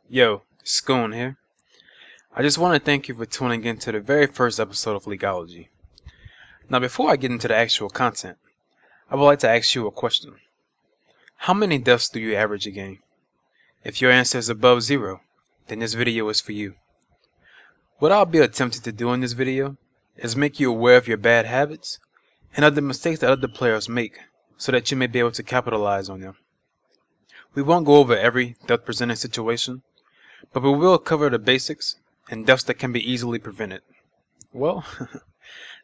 Yo, it's GonGoon here. I just want to thank you for tuning in to the very first episode of Leagueology. Now before I get into the actual content, I would like to ask you a question. How many deaths do you average a game? If your answer is above 0, then this video is for you. What I'll be attempting to do in this video is make you aware of your bad habits and of the mistakes that other players make so that you may be able to capitalize on them. We won't go over every death presenting situation, but we will cover the basics and deaths that can be easily prevented. Well,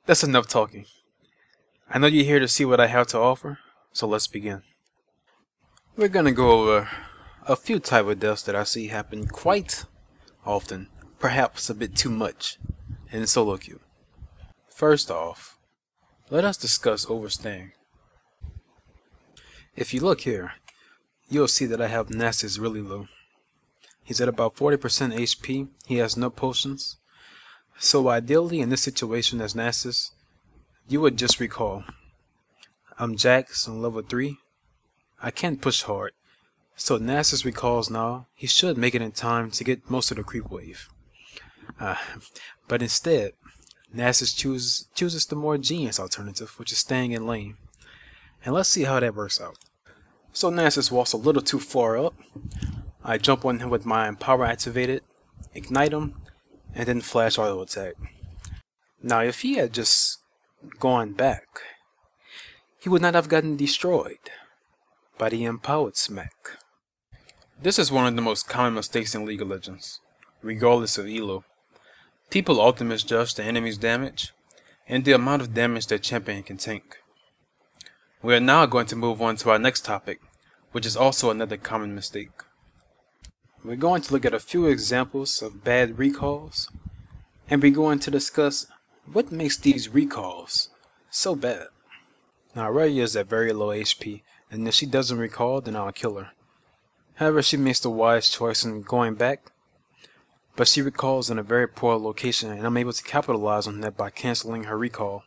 that's enough talking. I know you're here to see what I have to offer, so let's begin. We're gonna go over a few type of deaths that I see happen quite often, perhaps a bit too much, in solo queue. First off, let us discuss overstaying. If you look here, you'll see that I have Nasus really low. He's at about 40% HP, he has no potions. So ideally in this situation as Nasus, you would just recall. I'm Jax on level 3. I can't push hard. So Nasus recalls now, he should make it in time to get most of the creep wave. But instead, Nasus chooses the more genius alternative, which is staying in lane. And let's see how that works out. So Nasus walks a little too far up. I jump on him with my Empower activated, ignite him, and then flash auto attack. Now if he had just gone back, he would not have gotten destroyed by the empowered smack. This is one of the most common mistakes in League of Legends, regardless of elo. People often misjudge the enemy's damage and the amount of damage their champion can tank. We are now going to move on to our next topic, which is also another common mistake. We're going to look at a few examples of bad recalls, and we're going to discuss what makes these recalls so bad. Now Aurelia is at very low HP, and if she doesn't recall, then I'll kill her. However, she makes the wise choice in going back, but she recalls in a very poor location, and I'm able to capitalize on that by cancelling her recall,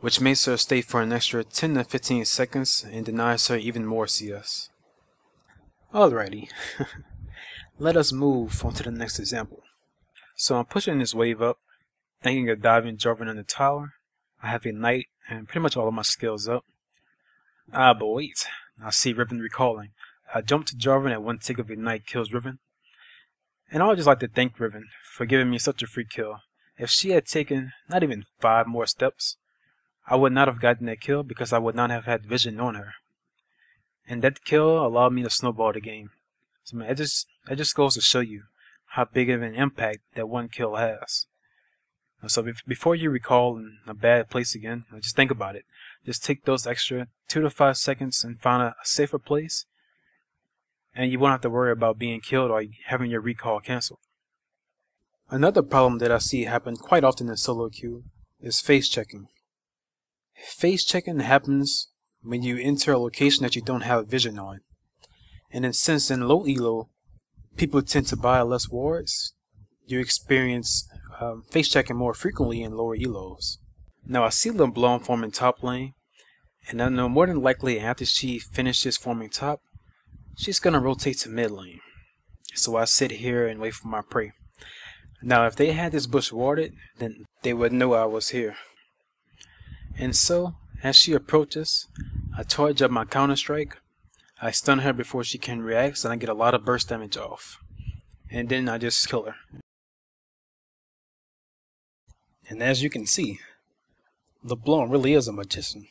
which makes her stay for an extra 10 to 15 seconds and denies her even more CS. Alrighty, let us move on to the next example. So I'm pushing this wave up, thinking of diving Jarvan in the tower. I have Ignite and pretty much all of my skills up. But wait, I see Riven recalling. I jump to Jarvan and one tick of Ignite kills Riven. And I would just like to thank Riven for giving me such a free kill. If she had taken not even 5 more steps, I would not have gotten that kill because I would not have had vision on her. And that kill allowed me to snowball the game. So man, it just goes to show you how big of an impact that one kill has. So before you recall in a bad place again, just think about it. Just take those extra 2 to 5 seconds and find a safer place, and you won't have to worry about being killed or having your recall cancelled. Another problem that I see happen quite often in solo queue is face checking. Face checking happens when you enter a location that you don't have vision on. And then since in low elo, people tend to buy less wards, you experience face checking more frequently in lower elos. Now I see LeBlanc forming top lane, and I know more than likely after she finishes forming top, she's gonna rotate to mid lane. So I sit here and wait for my prey. Now if they had this bush warded, then they would know I was here. And so, as she approaches, I charge up my counter strike, I stun her before she can react, and I get a lot of burst damage off. And then I just kill her. And as you can see, LeBlanc really is a magician.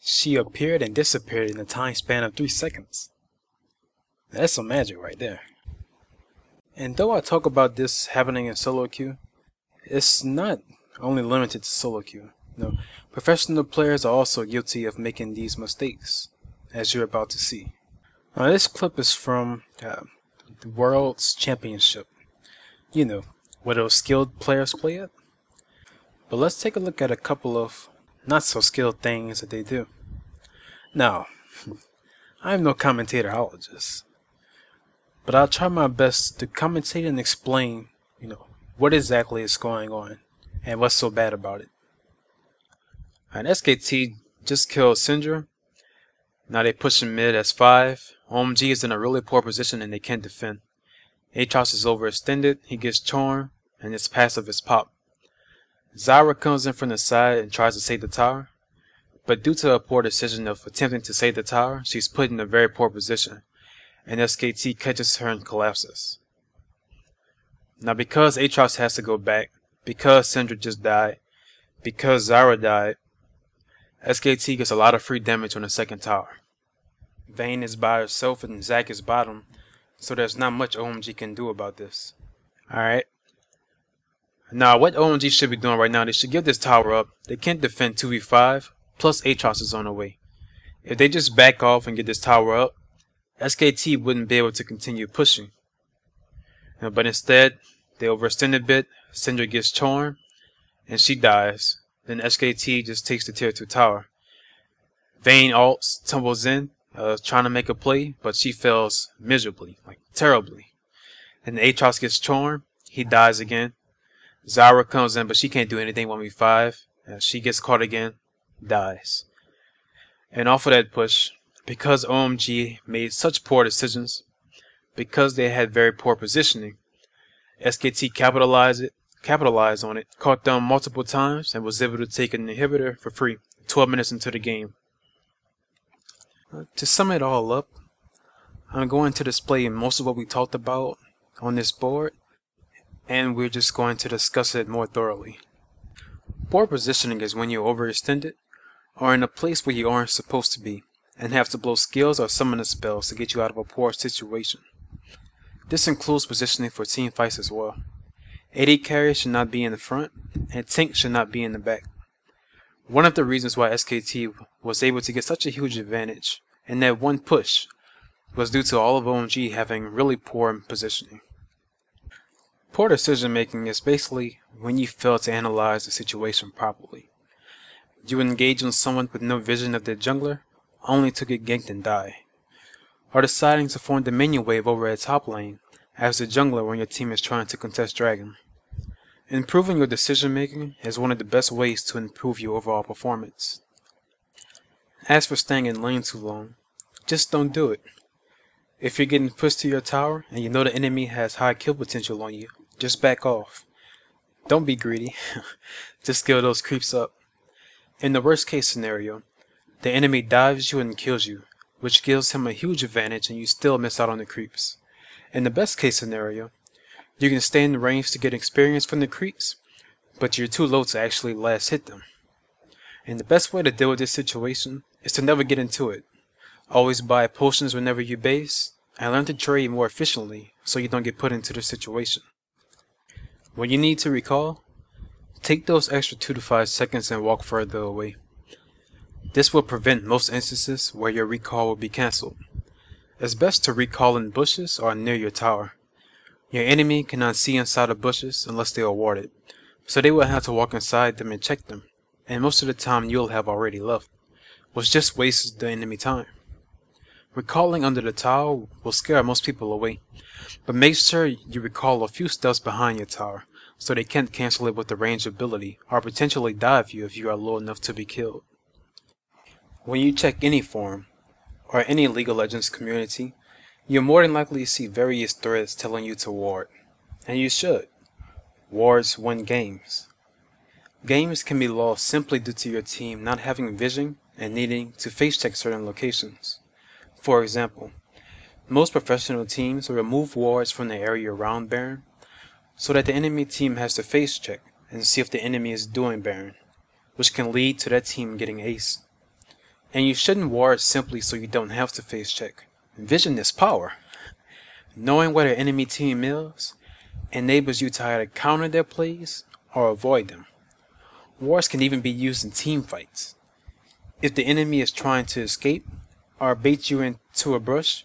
She appeared and disappeared in a time span of 3 seconds. That's some magic right there. And though I talk about this happening in solo queue, it's not only limited to solo queue. No, professional players are also guilty of making these mistakes, as you're about to see. Now this clip is from the World's Championship. You know, where those skilled players play at. But let's take a look at a couple of not so skilled things that they do. Now, I'm no commentatorologist, but I'll try my best to commentate and explain, what exactly is going on and what's so bad about it. An SKT just killed Syndra. Now they pushing mid as 5. OMG is in a really poor position and they can't defend. Aatrox is overextended, he gets Charm, and his passive is Pop. Zyra comes in from the side and tries to save the tower, but due to a poor decision of attempting to save the tower, she's put in a very poor position, and SKT catches her and collapses. Now because Aatrox has to go back, because Syndra just died, because Zyra died, SKT gets a lot of free damage on the second tower. Vayne is by herself and Zac is bottom, so there's not much OMG can do about this. Alright. Now what OMG should be doing right now, they should give this tower up. They can't defend 2v5, plus Aatrox is on the way. If they just back off and get this tower up, SKT wouldn't be able to continue pushing. But instead, they overextend a bit, Syndra gets Charm, and she dies. Then SKT just takes the tier 2 tower. Vayne ults, tumbles in, trying to make a play, but she fails miserably, like terribly. And Aatrox gets Charm, he dies again. Zyra comes in, but she can't do anything 1v5. She gets caught again, dies. And off of that push, because OMG made such poor decisions, because they had very poor positioning, SKT capitalized on it, caught them multiple times, and was able to take an inhibitor for free 12 minutes into the game. To sum it all up, I'm going to display most of what we talked about on this board, and we're just going to discuss it more thoroughly. Poor positioning is when you're overextended, or in a place where you aren't supposed to be, and have to blow skills or summon spells to get you out of a poor situation. This includes positioning for team fights as well. AD carry should not be in the front, and tank should not be in the back. One of the reasons why SKT was able to get such a huge advantage in that one push was due to all of OMG having really poor positioning. Poor decision making is basically when you fail to analyze the situation properly. You engage on someone with no vision of their jungler, only to get ganked and die. Or deciding to form the minion wave over at top lane as the jungler when your team is trying to contest dragon. Improving your decision making is one of the best ways to improve your overall performance. As for staying in lane too long, just don't do it. If you're getting pushed to your tower and you know the enemy has high kill potential on you, just back off. Don't be greedy, just kill those creeps up. In the worst case scenario, the enemy dives you and kills you, which gives him a huge advantage and you still miss out on the creeps. In the best case scenario, you can stay in the range to get experience from the creeps, but you're too low to actually last hit them. And the best way to deal with this situation is to never get into it. Always buy potions whenever you base, and learn to trade more efficiently so you don't get put into this situation. When you need to recall, take those extra 2 to 5 seconds and walk further away. This will prevent most instances where your recall will be cancelled. It's best to recall in bushes or near your tower. Your enemy cannot see inside of bushes unless they are warded, so they will have to walk inside them and check them, and most of the time you'll have already left, which just wastes the enemy time. Recalling under the tower will scare most people away, but make sure you recall a few steps behind your tower, so they can't cancel it with the range ability or potentially dive you if you are low enough to be killed. When you check any forum, or any League of Legends community, you'll more than likely see various threads telling you to ward. And you should. Wards win games. Games can be lost simply due to your team not having vision and needing to face check certain locations. For example, most professional teams will remove wards from the area around Baron, so that the enemy team has to face check and see if the enemy is doing Baron, which can lead to that team getting aced. And you shouldn't ward simply so you don't have to face check. Vision is power. Knowing where the enemy team is enables you to either counter their plays or avoid them. Wards can even be used in team fights. If the enemy is trying to escape or bait you into a brush,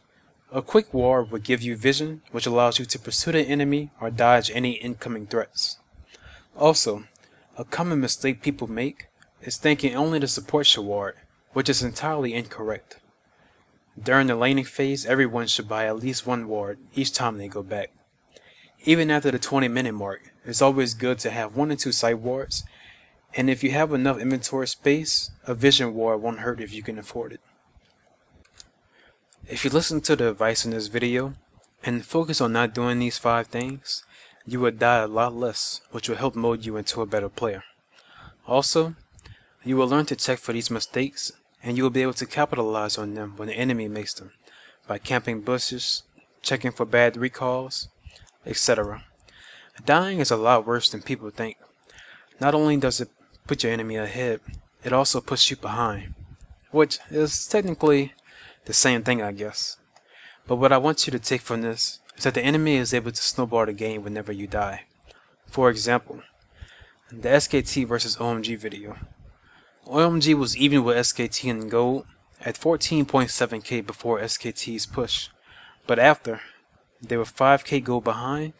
a quick ward will give you vision, which allows you to pursue the enemy or dodge any incoming threats. Also, a common mistake people make is thinking only the support should ward, which is entirely incorrect. During the laning phase, everyone should buy at least one ward each time they go back. Even after the 20-minute mark, it's always good to have 1 or 2 side wards, and if you have enough inventory space, a vision ward won't hurt if you can afford it. If you listen to the advice in this video, and focus on not doing these 5 things, you will die a lot less, which will help mold you into a better player. Also, you will learn to check for these mistakes, and you will be able to capitalize on them when the enemy makes them, by camping bushes, checking for bad recalls, etc. Dying is a lot worse than people think. Not only does it put your enemy ahead, it also puts you behind, which is technically the same thing, I guess. But what I want you to take from this is that the enemy is able to snowball the game whenever you die. For example, the SKT vs OMG video. OMG was even with SKT in gold at 14.7k before SKT's push, but after, they were 5k gold behind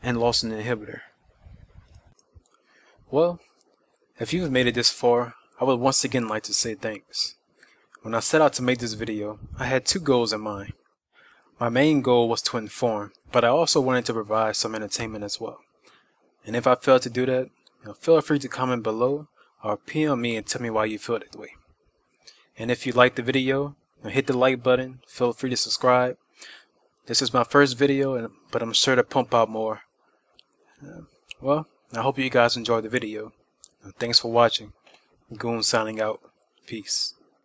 and lost an inhibitor. Well, if you've made it this far, I would once again like to say thanks. When I set out to make this video, I had 2 goals in mind. My main goal was to inform, but I also wanted to provide some entertainment as well. And if I failed to do that, feel free to comment below or PM me and tell me why you feel that way. And if you liked the video, hit the like button, feel free to subscribe. This is my first video, but I'm sure to pump out more. Well, I hope you guys enjoyed the video. Thanks for watching. Goon signing out. Peace.